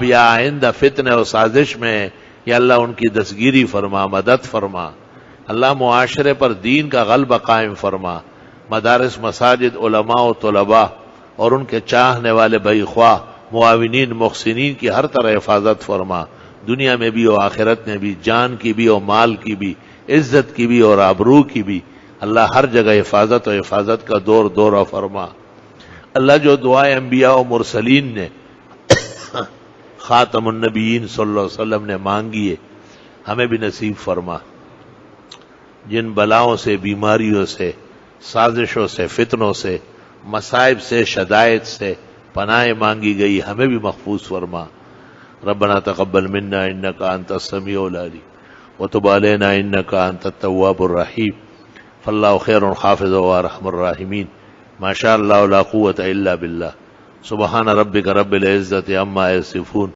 آپ یا آئندہ فتنے و سازش میں ہیں، یا اللہ ان کی دستگیری فرما، مدد فرما۔ اللہ معاشرے پر دین کا غلبہ قائم فرما، مدارس، مساجد، علماء و طلباء اور ان کے چاہنے والے بھائی خواہ، معاونین، محسنین کی ہر طرح حفاظت فرما، دنیا میں بھی اور آخرت میں بھی، جان کی بھی اور مال کی بھی، عزت کی بھی اور آبرو کی بھی۔ اللہ ہر جگہ حفاظت و حفاظت کا دورہ فرما۔ اللہ جو دعائیں انبیاء و مرسلین نے خاتم النبیین صلی اللہ علیہ وسلم نے مانگی ہے، ہمیں بھی نصیب فرما۔ جن بلاؤں سے، بیماریوں سے، سازشوں سے، فتنوں سے، مصائب سے، شدائد سے پناہ مانگی گئی، ہمیں بھی محفوظ فرما۔ ربنا تقبل منا انک انت السمیع العلیم وتب علینا انک انت التواب الرحیم فاللہ خیر حافظ وارحم الراحمین۔ ما شاء اللہ لا قوة الا باللہ۔ سبحان ربک رب العزت عما یصفون